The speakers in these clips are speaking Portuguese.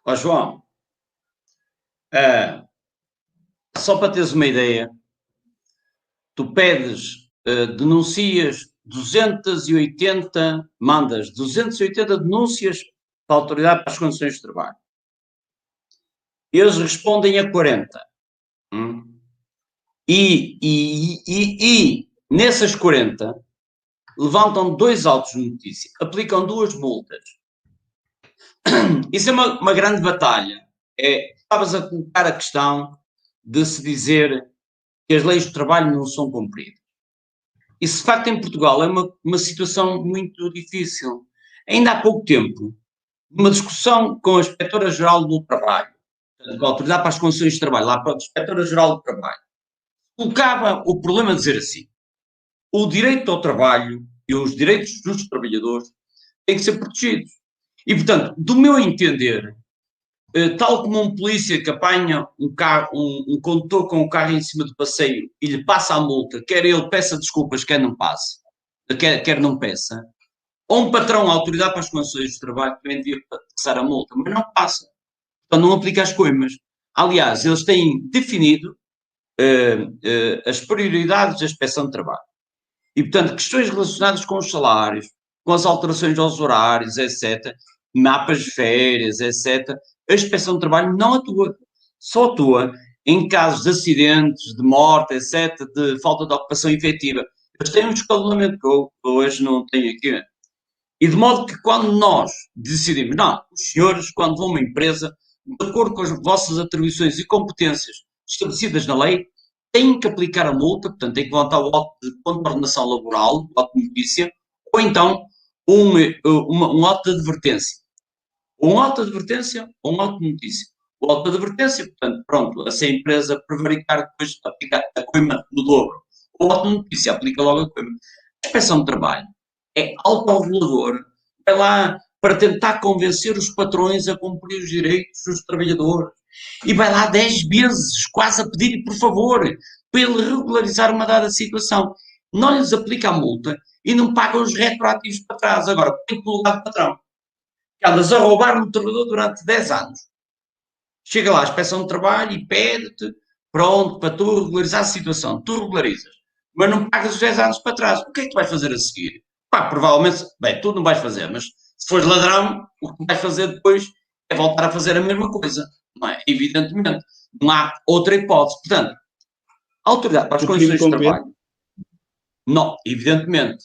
Ó João, ah, só para teres uma ideia, tu pedes, denuncias 280, mandas 280 denúncias para a Autoridade para as Condições de Trabalho. Eles respondem a 40. E nessas 40 levantam 2 autos de notícia, aplicam 2 multas. Isso é uma grande batalha. Estavas a colocar a questão de se dizer que as leis do trabalho não são cumpridas. Isso, de facto, em Portugal é uma situação muito difícil. Ainda há pouco tempo, numa discussão com a Inspetora-Geral do Trabalho, com a Autoridade para as Condições de Trabalho, lá para a Inspetora-Geral do Trabalho, colocava o problema de dizer assim: o direito ao trabalho e os direitos dos trabalhadores têm que ser protegidos. E, portanto, do meu entender, tal como um polícia que apanha um condutor com o carro em cima do passeio e lhe passa a multa, quer ele peça desculpas, quer não passe, quer não peça, ou um patrão, a Autoridade para as Condições de Trabalho, também devia passar a multa, mas não passa. Então não aplica as coimas. Aliás, eles têm definido as prioridades da inspeção de trabalho. E, portanto, questões relacionadas com os salários, com as alterações aos horários, etc., mapas de férias, etc., a inspeção de trabalho não atua. Só atua em casos de acidentes, de morte, etc., de falta de ocupação efetiva. Eles têm um escalonamento que eu hoje não tenho aqui. E de modo que quando nós decidimos, não, os senhores, quando vão a uma empresa, de acordo com as vossas atribuições e competências estabelecidas na lei, têm que aplicar a multa, portanto, têm que levantar o auto de condenação laboral, o auto de notícia, ou então um auto de advertência. Um auto de advertência ou um auto de notícia. O auto de advertência, portanto, pronto, se a empresa prevaricar, depois aplica a coima no dobro. O auto de notícia aplica logo a coima. A inspeção de trabalho é autorregulador, vai lá para tentar convencer os patrões a cumprir os direitos dos trabalhadores. E vai lá 10 vezes, quase a pedir, por favor, para ele regularizar uma dada situação. Não lhes aplica a multa e não pagam os retroativos para trás. Agora, tem que lugar do patrão. Que andas a roubar um trabalhador durante 10 anos. Chega lá a inspeção de trabalho e pede-te, pronto, para tu regularizar a situação. Tu regularizas, mas não pagas os 10 anos para trás. O que é que tu vais fazer a seguir? Pá, provavelmente, bem, tu não vais fazer, mas se fores ladrão, o que vais fazer depois é voltar a fazer a mesma coisa. Não é? Evidentemente. Não há outra hipótese. Portanto, a autoridade para as condições de trabalho, não, evidentemente,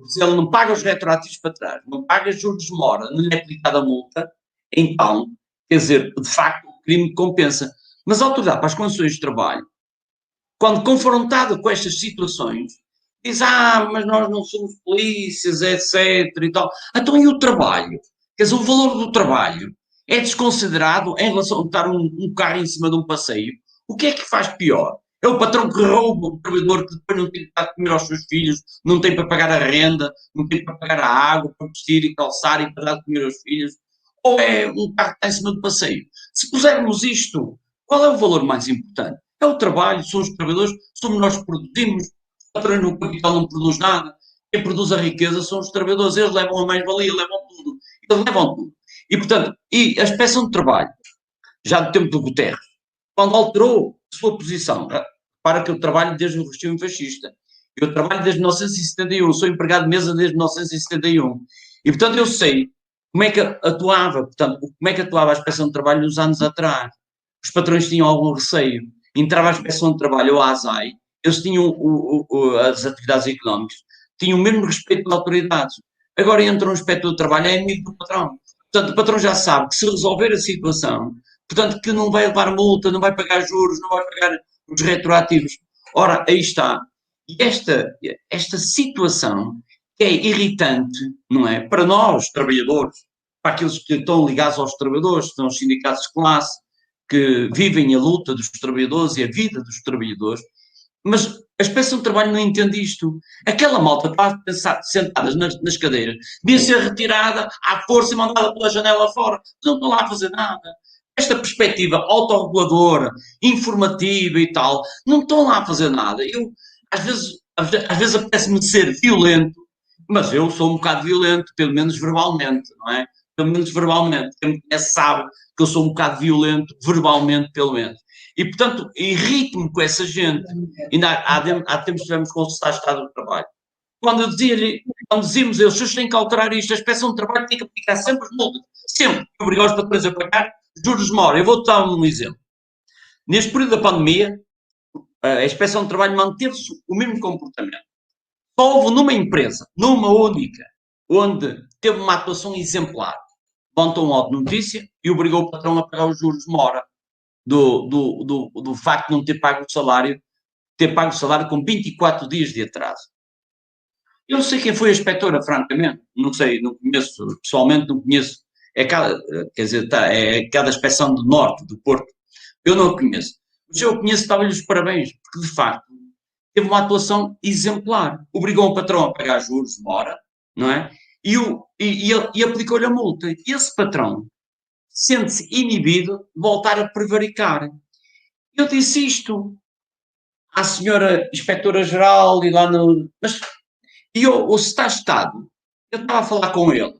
se ele não paga os retroativos para trás, não paga juros de mora, não lhe é aplicada a multa, então, quer dizer, de facto, o crime compensa. Mas a autoridade para as condições de trabalho, quando confrontada com estas situações, diz, mas nós não somos polícias, etc. e tal. Então, e o trabalho? Quer dizer, o valor do trabalho é desconsiderado em relação a estar um carro em cima de um passeio. O que é que faz pior? É o patrão que rouba o trabalhador que depois não tem para comer aos seus filhos, não tem para pagar a renda, não tem para pagar a água, para vestir e calçar e para dar de comer aos filhos? Ou é um carro que está em cima do passeio? Se pusermos isto, qual é o valor mais importante? É o trabalho, são os trabalhadores, somos nós que produzimos, o patrão no capital não produz nada, quem produz a riqueza são os trabalhadores, eles levam a mais-valia, levam tudo, eles levam tudo. E, portanto, a inspeção de trabalho, já do tempo do Guterres, quando alterou a sua posição, para que eu trabalho desde o regime fascista, eu trabalho desde 1971, sou empregado de mesa desde 1971, e, portanto, eu sei como é que atuava, portanto, como é que atuava a inspeção de trabalho nos anos atrás. Os patrões tinham algum receio, entrava a inspeção de trabalho ou a ASAI, eles tinham as atividades económicas, tinham o mesmo respeito pelas autoridades. Agora entra um inspetor de trabalho, é amigo do patrão. Portanto, o patrão já sabe que se resolver a situação, portanto, que não vai levar multa, não vai pagar juros, não vai pagar os retroativos. Ora, aí está. E esta situação que é irritante, não é? Para nós, trabalhadores, para aqueles que estão ligados aos trabalhadores, que são os sindicatos de classe, que vivem a luta dos trabalhadores e a vida dos trabalhadores, mas a inspeção de trabalho não entende isto. Aquela malta que está sentada nas cadeiras devia ser retirada à força e mandada pela janela fora. Não estão lá a fazer nada. Esta perspectiva autorreguladora, informativa e tal, não estão lá a fazer nada. Eu, às vezes apetece-me ser violento, mas eu sou um bocado violento, pelo menos verbalmente, não é? pelo menos verbalmente. Quem me conhece sabe que eu sou um bocado violento, verbalmente, pelo menos. E, portanto, irrito-me com essa gente. Ainda há tempos tivemos com o Estado do Trabalho. Quando eu dizia-lhe, quando dizíamos eles, vocês têm que alterar isto, a inspeção de trabalho tem que aplicar sempre os multas, sempre, obrigar os patrões a pagar juros de mora. Eu vou-te dar um exemplo. Neste período da pandemia, a inspeção de trabalho manteve-se o mesmo comportamento. Só houve numa empresa, numa única, onde teve uma atuação exemplar, levantou um auto de notícia e obrigou o patrão a pagar os juros de mora do facto de não ter pago o salário, ter pago o salário com 24 dias de atraso. Eu não sei quem foi a inspetora, francamente, não sei, não conheço, pessoalmente não conheço, quer dizer, é cada inspeção do norte, do Porto, eu não a conheço. Mas eu conheço, dava-lhe os parabéns, porque de facto teve uma atuação exemplar. Obrigou o patrão a pagar juros de mora, não é? E aplicou-lhe a multa. E esse patrão sente-se inibido de voltar a prevaricar. Eu disse isto à senhora inspetora-geral e lá no... Mas, o Estado, eu estava a falar com ele.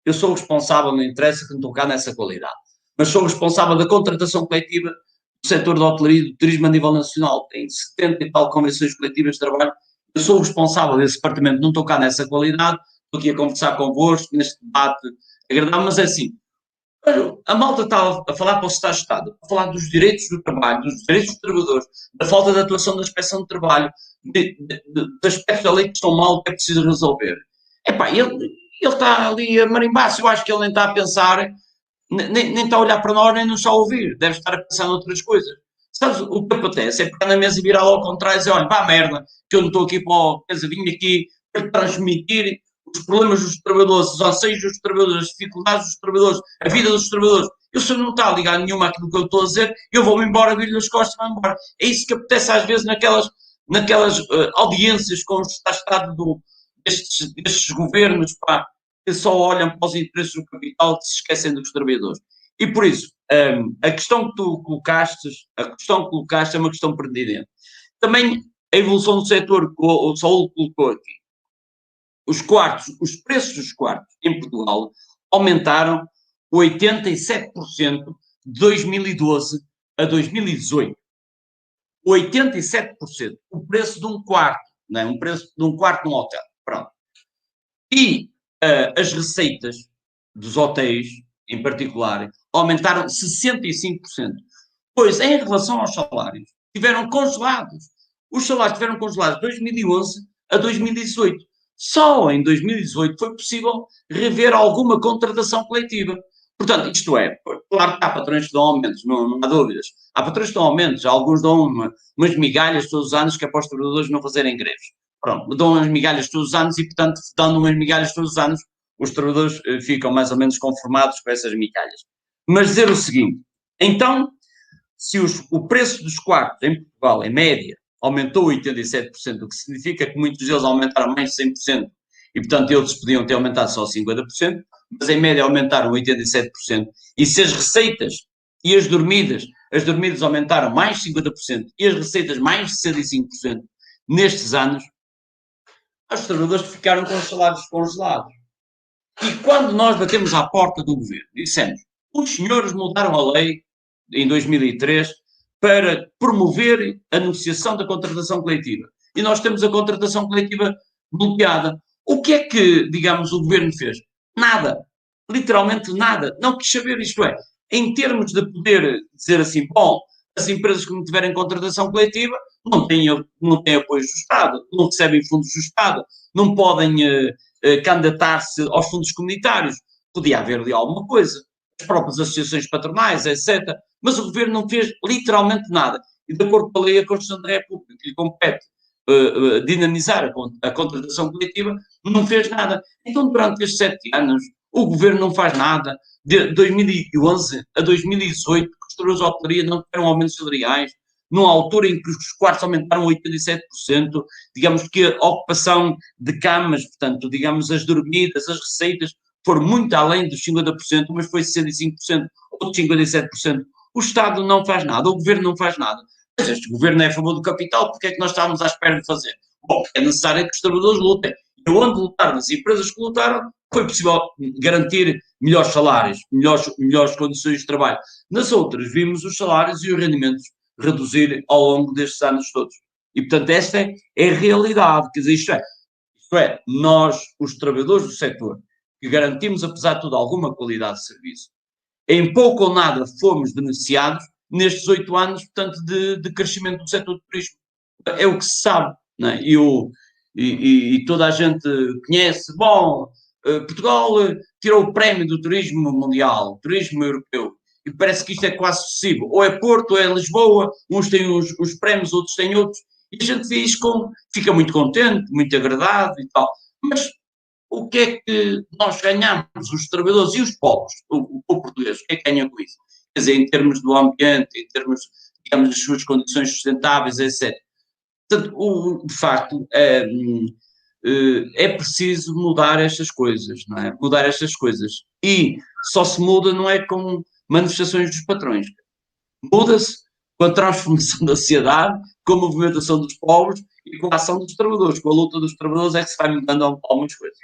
Eu sou o responsável, não interessa que não estou cá nessa qualidade, mas sou o responsável da contratação coletiva do setor da hotelaria e do turismo a nível nacional. Tem 70 e tal convenções coletivas de trabalho. Eu sou o responsável desse departamento, não estou cá nessa qualidade, estou aqui a conversar convosco neste debate agradável, mas é assim, a malta está a falar para o Estado, a falar dos direitos do trabalho, dos direitos dos trabalhadores, da falta de atuação da inspeção de trabalho, de aspectos da lei que estão mal, que é preciso resolver. Epá, ele está ali a marimbar-se, eu acho que ele nem está a pensar, nem está a olhar para nós, nem nos está a ouvir, deve estar a pensar noutras coisas. Sabes, o que acontece é pegar na mesa e virar ao contrário e dizer, olha, vá merda, que eu não estou aqui para o... Quer dizer, vim aqui para transmitir os problemas dos trabalhadores, os anseios dos trabalhadores, as dificuldades dos trabalhadores, a vida dos trabalhadores. Eu, se não está a ligar nenhuma àquilo que eu estou a dizer, eu vou-me embora, viro-lhe as costas e vou embora. É isso que acontece às vezes naquelas audiências com o Estado destes governos, pá, que só olham para os interesses do capital, que se esquecem dos trabalhadores. E por isso, a questão que tu colocaste, é uma questão pertinente. Também a evolução do setor, que o Saúl colocou aqui. Os preços dos quartos em Portugal aumentaram 87% de 2012 a 2018. 87%. O preço de um quarto, não é? Um preço de um quarto num hotel. Pronto. E as receitas dos hotéis, em particular, aumentaram 65%. Pois, em relação aos salários, tiveram congelados. Os salários tiveram congelados de 2011 a 2018. Só em 2018 foi possível rever alguma contratação coletiva. Portanto, isto é, claro que há patrões que dão aumentos, não há dúvidas. Há patrões que dão aumentos, alguns dão umas migalhas todos os anos que é para os trabalhadores não fazerem greves. Pronto, dão umas migalhas todos os anos e, portanto, dando umas migalhas todos os anos, os trabalhadores ficam mais ou menos conformados com essas migalhas. Mas dizer o seguinte, então, se o preço dos quartos em Portugal, em média, aumentou 87%, o que significa que muitos deles aumentaram mais de 100%, e portanto eles podiam ter aumentado só 50%, mas em média aumentaram 87%, e se as receitas e as dormidas aumentaram mais de 50% e as receitas mais de 65% nestes anos, os trabalhadores ficaram com os salários congelados. E quando nós batemos à porta do governo, dissemos, os senhores mudaram a lei em 2003 para promover a negociação da contratação coletiva. E nós temos a contratação coletiva bloqueada. O que é que, digamos, o governo fez? Nada. Literalmente nada. Não quis saber, isto é, em termos de poder dizer assim, bom, as empresas que não tiverem contratação coletiva não têm apoio do Estado, não recebem fundos do Estado, não podem candidatar-se aos fundos comunitários. Podia haver ali alguma coisa. As próprias associações patronais, etc. Mas o governo não fez literalmente nada. E de acordo com a lei, a Constituição da República, que lhe compete dinamizar a contratação coletiva, não fez nada. Então, durante estes 7 anos, o governo não faz nada. De 2011 a 2018, os trabalhadores de hotelaria não tiveram aumentos salariais, numa altura em que os quartos aumentaram 87%, digamos que a ocupação de camas, portanto, digamos, as dormidas, as receitas, foram muito além dos 50%, mas foi 65%, outros 57%. O Estado não faz nada, o Governo não faz nada. Mas este Governo é a favor do capital, porque é que nós estávamos à espera de fazer? Bom, é necessário que os trabalhadores lutem. E onde lutaram, as empresas que lutaram, foi possível garantir melhores salários, melhores condições de trabalho. Nas outras, vimos os salários e os rendimentos reduzir ao longo destes anos todos. E, portanto, esta é a realidade. Quer dizer, isto é, nós, os trabalhadores do setor, que garantimos, apesar de tudo, alguma qualidade de serviço, em pouco ou nada fomos beneficiados nestes 8 anos, portanto, de crescimento do setor do turismo. É o que se sabe, não é? E toda a gente conhece, bom, Portugal tirou o prémio do turismo mundial, turismo europeu, e parece que isto é quase excessivo. Ou é Porto, ou é Lisboa, uns têm os prémios, outros têm outros, e a gente fica muito contente, muito agradado e tal. Mas o que é que nós ganhamos, os trabalhadores e os povos, o povo português, o que é que ganha com isso? Quer dizer, em termos do ambiente, em termos, digamos, das suas condições sustentáveis, etc. Portanto, de facto, é preciso mudar estas coisas, não é? Mudar estas coisas. E só se muda não é com manifestações dos patrões. Muda-se com a transformação da sociedade, com a movimentação dos povos e com a ação dos trabalhadores. Com a luta dos trabalhadores é que se vai mudando algumas coisas.